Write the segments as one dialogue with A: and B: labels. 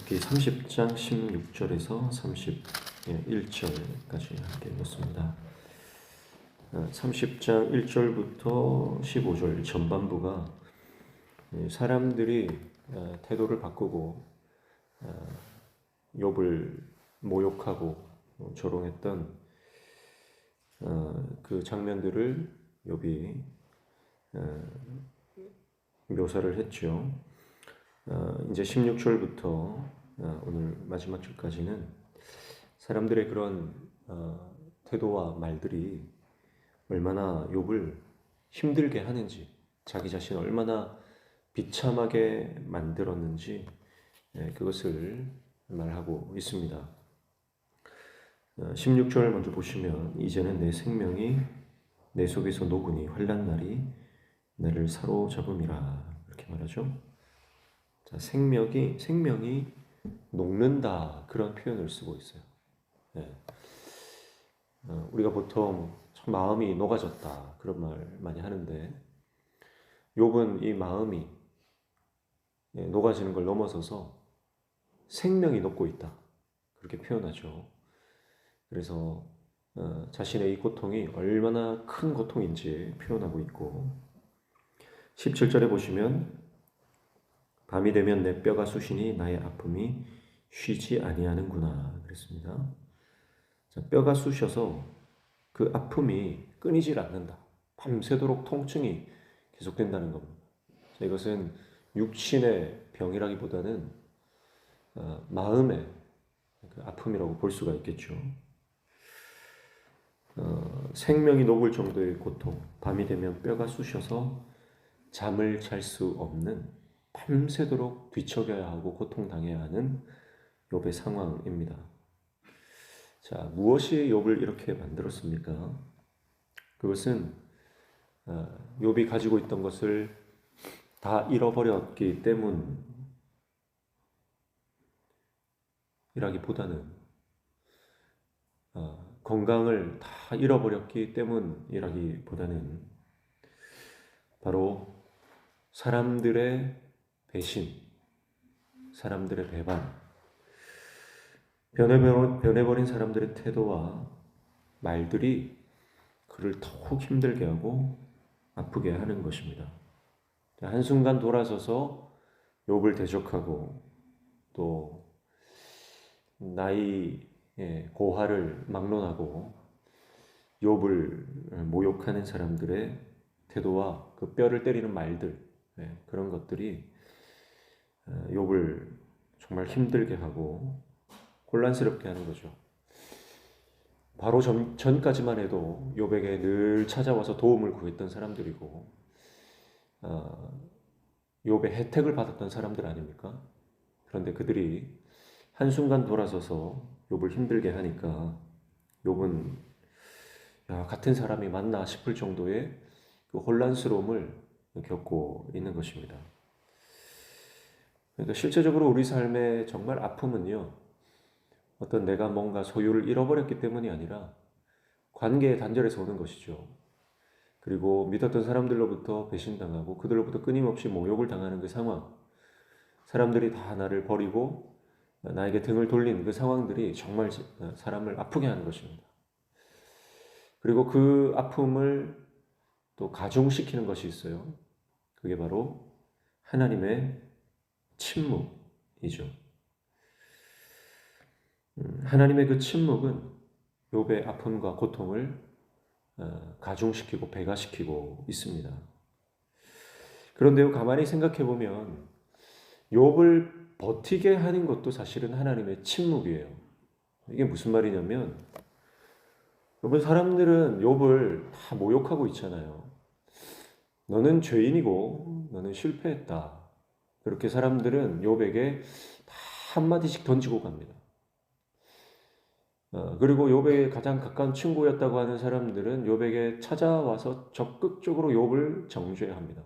A: 욥기 30장 16절에서 31절까지 함께 읽었습니다. 30장 1절부터 15절 전반부가 사람들이 태도를 바꾸고 욥을 모욕하고 조롱했던 그 장면들을 욥이 묘사를 했죠. 이제 16절부터 오늘 마지막 절까지는 사람들의 그런 태도와 말들이 얼마나 욥을 힘들게 하는지, 자기 자신을 얼마나 비참하게 만들었는지 그것을 말하고 있습니다. 16절 먼저 보시면 이제는 내 생명이 내 속에서 녹으니 환난 날이 나를 사로잡음이라 이렇게 말하죠. 자, 생명이 녹는다 그런 표현을 쓰고 있어요. 우리가 보통 참 마음이 녹아졌다 그런 말 많이 하는데 욥은 이 마음이 녹아지는 걸 넘어서서 생명이 녹고 있다 그렇게 표현하죠. 그래서 자신의 이 고통이 얼마나 큰 고통인지 표현하고 있고 17절에 보시면 밤이 되면 내 뼈가 쑤시니 나의 아픔이 쉬지 아니하는구나 그랬습니다. 자, 뼈가 쑤셔서 그 아픔이 끊이질 않는다. 밤새도록 통증이 계속된다는 겁니다. 자, 이것은 육신의 병이라기보다는 마음의 그 아픔이라고 볼 수가 있겠죠. 생명이 녹을 정도의 고통, 밤이 되면 뼈가 쑤셔서 잠을 잘 수 없는 밤새도록 뒤척여야 하고 고통당해야 하는 욥의 상황입니다. 자, 무엇이 욥을 이렇게 만들었습니까? 그것은 욥이 가지고 있던 것을 다 잃어버렸기 때문이라기보다는 건강을 다 잃어버렸기 때문이라기보다는 바로 사람들의 배신, 사람들의 배반, 변해버린 사람들의 태도와 말들이 그를 더욱 힘들게 하고 아프게 하는 것입니다. 한순간 돌아서서 욥을 대적하고 또 나의 고하를 막론하고 욥을 모욕하는 사람들의 태도와 그 뼈를 때리는 말들, 그런 것들이 욥을 정말 힘들게 하고 혼란스럽게 하는 거죠. 바로 전까지만 해도 욥에게 늘 찾아와서 도움을 구했던 사람들이고 욥의 혜택을 받았던 사람들 아닙니까? 그런데 그들이 한순간 돌아서서 욥을 힘들게 하니까 욥은 같은 사람이 맞나 싶을 정도의 그 혼란스러움을 겪고 있는 것입니다. 그러니까 실제적으로 우리 삶의 정말 아픔은요, 어떤 내가 뭔가 소유를 잃어버렸기 때문이 아니라 관계의 단절에서 오는 것이죠. 그리고 믿었던 사람들로부터 배신당하고 그들로부터 끊임없이 모욕을 당하는 그 상황, 사람들이 다 나를 버리고 나에게 등을 돌리는 그 상황들이 정말 사람을 아프게 하는 것입니다. 그리고 그 아픔을 또 가중시키는 것이 있어요. 그게 바로 하나님의 침묵이죠. 하나님의 그 침묵은 욥의 아픔과 고통을 가중시키고 배가시키고 있습니다. 그런데요, 가만히 생각해 보면 욥을 버티게 하는 것도 사실은 하나님의 침묵이에요. 이게 무슨 말이냐면, 여러분, 사람들은 욥을 다 모욕하고 있잖아요. 너는 죄인이고 너는 실패했다. 그렇게 사람들은 욥에게 다 한마디씩 던지고 갑니다. 그리고 욥의 가장 가까운 친구였다고 하는 사람들은 욥에게 찾아와서 적극적으로 욥을 정죄합니다.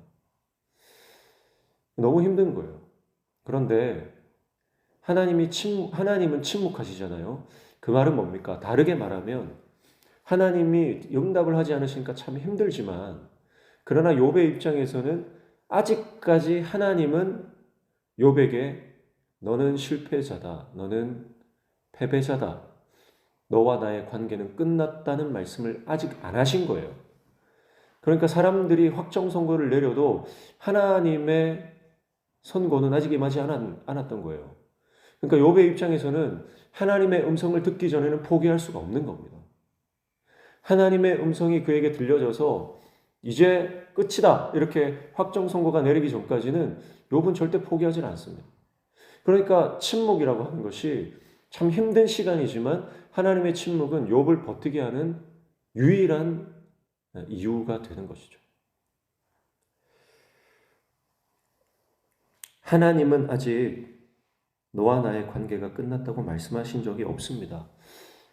A: 너무 힘든 거예요. 그런데 하나님은 침묵하시잖아요. 그 말은 뭡니까? 다르게 말하면 하나님이 응답을 하지 않으시니까 참 힘들지만 그러나 욥의 입장에서는 아직까지 하나님은 욥에게 너는 실패자다. 너는 패배자다. 너와 나의 관계는 끝났다는 말씀을 아직 안 하신 거예요. 그러니까 사람들이 확정 선고를 내려도 하나님의 선고는 아직 임하지 않았던 거예요. 그러니까 욥의 입장에서는 하나님의 음성을 듣기 전에는 포기할 수가 없는 겁니다. 하나님의 음성이 그에게 들려져서 이제 끝이다 이렇게 확정 선고가 내리기 전까지는 욥은 절대 포기하지 않습니다. 그러니까 침묵이라고 하는 것이 참 힘든 시간이지만 하나님의 침묵은 욥을 버티게 하는 유일한 이유가 되는 것이죠. 하나님은 아직 너와 나의 관계가 끝났다고 말씀하신 적이 없습니다.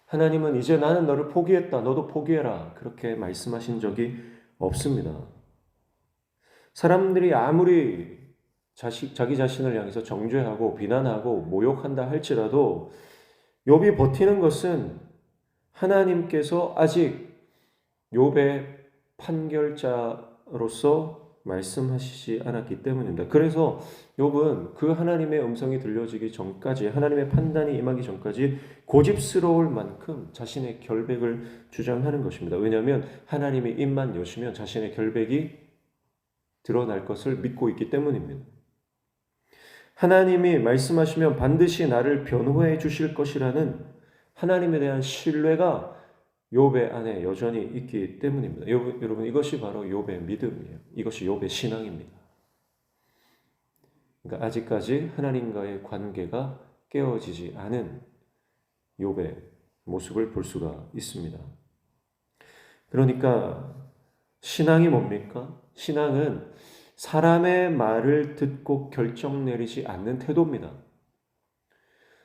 A: 하나님은 이제 나는 너를 포기했다. 너도 포기해라. 그렇게 말씀하신 적이 없습니다. 사람들이 아무리 자기 자신을 향해서 정죄하고 비난하고 모욕한다 할지라도 욥이 버티는 것은 하나님께서 아직 욥의 판결자로서 말씀하시지 않았기 때문입니다. 그래서 욥은 그 하나님의 음성이 들려지기 전까지 하나님의 판단이 임하기 전까지 고집스러울 만큼 자신의 결백을 주장하는 것입니다. 왜냐하면 하나님이 입만 여시면 자신의 결백이 드러날 것을 믿고 있기 때문입니다. 하나님이 말씀하시면 반드시 나를 변호해 주실 것이라는 하나님에 대한 신뢰가 욥의 안에 여전히 있기 때문입니다. 여러분 이것이 바로 욥의 믿음이에요. 이것이 욥의 신앙입니다. 그러니까 아직까지 하나님과의 관계가 깨어지지 않은 욥의 모습을 볼 수가 있습니다. 그러니까 신앙이 뭡니까? 신앙은 사람의 말을 듣고 결정 내리지 않는 태도입니다.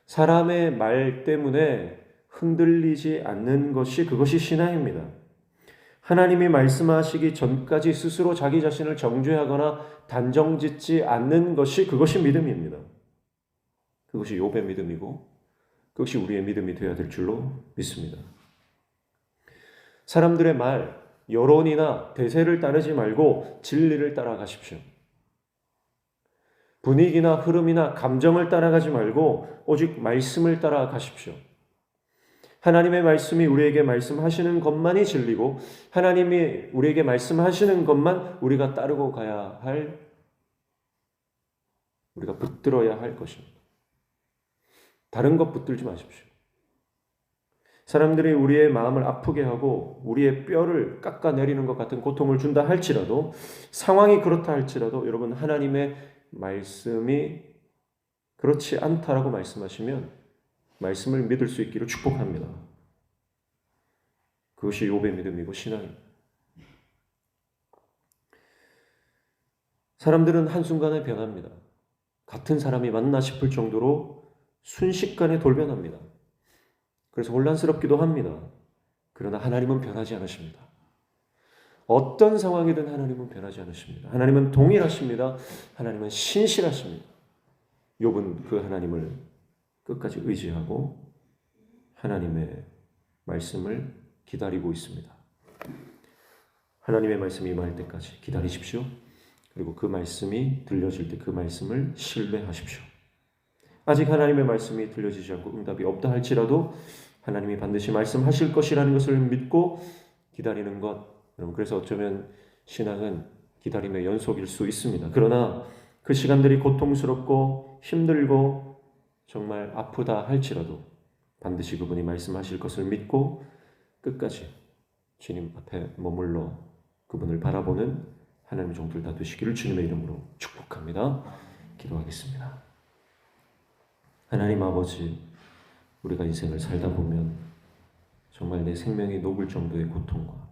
A: 사람의 말 때문에 흔들리지 않는 것이 그것이 신앙입니다. 하나님이 말씀하시기 전까지 스스로 자기 자신을 정죄하거나 단정짓지 않는 것이 그것이 믿음입니다. 그것이 욥의 믿음이고 그것이 우리의 믿음이 되어야 될 줄로 믿습니다. 사람들의 말, 여론이나 대세를 따르지 말고 진리를 따라가십시오. 분위기나 흐름이나 감정을 따라가지 말고 오직 말씀을 따라가십시오. 하나님의 말씀이 우리에게 말씀하시는 것만이 진리고 하나님이 우리에게 말씀하시는 것만 우리가 따르고 가야 할, 우리가 붙들어야 할 것입니다. 다른 것 붙들지 마십시오. 사람들이 우리의 마음을 아프게 하고 우리의 뼈를 깎아내리는 것 같은 고통을 준다 할지라도, 상황이 그렇다 할지라도 여러분 하나님의 말씀이 그렇지 않다라고 말씀하시면 말씀을 믿을 수 있기를 축복합니다. 그것이 욥의 믿음이고 신앙입니다. 사람들은 한순간에 변합니다. 같은 사람이 맞나 싶을 정도로 순식간에 돌변합니다. 그래서 혼란스럽기도 합니다. 그러나 하나님은 변하지 않으십니다. 어떤 상황이든 하나님은 변하지 않으십니다. 하나님은 동일하십니다. 하나님은 신실하십니다. 욥은 그 하나님을 끝까지 의지하고 하나님의 말씀을 기다리고 있습니다. 하나님의 말씀이 임할 때까지 기다리십시오. 그리고 그 말씀이 들려질 때 그 말씀을 신뢰하십시오. 아직 하나님의 말씀이 들려지지 않고 응답이 없다 할지라도 하나님이 반드시 말씀하실 것이라는 것을 믿고 기다리는 것, 여러분 그래서 어쩌면 신앙은 기다림의 연속일 수 있습니다. 그러나 그 시간들이 고통스럽고 힘들고 정말 아프다 할지라도 반드시 그분이 말씀하실 것을 믿고 끝까지 주님 앞에 머물러 그분을 바라보는 하나님의 종들 다 되시기를 주님의 이름으로 축복합니다. 기도하겠습니다. 하나님 아버지, 우리가 인생을 살다 보면 정말 내 생명이 녹을 정도의 고통과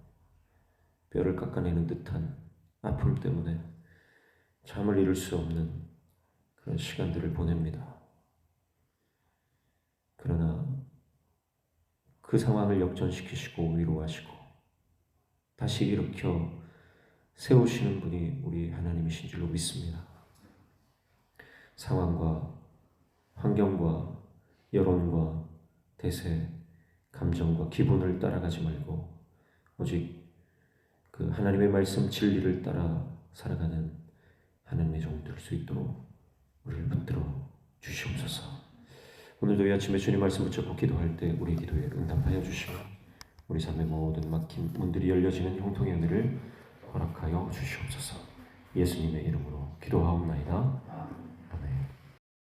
A: 뼈를 깎아내는 듯한 아픔 때문에 잠을 이룰 수 없는 그런 시간들을 보냅니다. 그러나 그 상황을 역전시키시고 위로하시고 다시 일으켜 세우시는 분이 우리 하나님이신 줄로 믿습니다. 상황과 환경과 여론과 대세, 감정과 기분을 따라가지 말고 오직 그 하나님의 말씀 진리를 따라 살아가는 하나님의 종들 될 수 있도록 우리를 붙들어 주시옵소서. 오늘도 이 아침에 주님 말씀 붙잡고 기도할 때 우리 기도에 응답하여 주시고 우리 삶의 모든 막힌 문들이 열려지는 형통의 은혜를 허락하여 주시옵소서. 예수님의 이름으로 기도하옵나이다.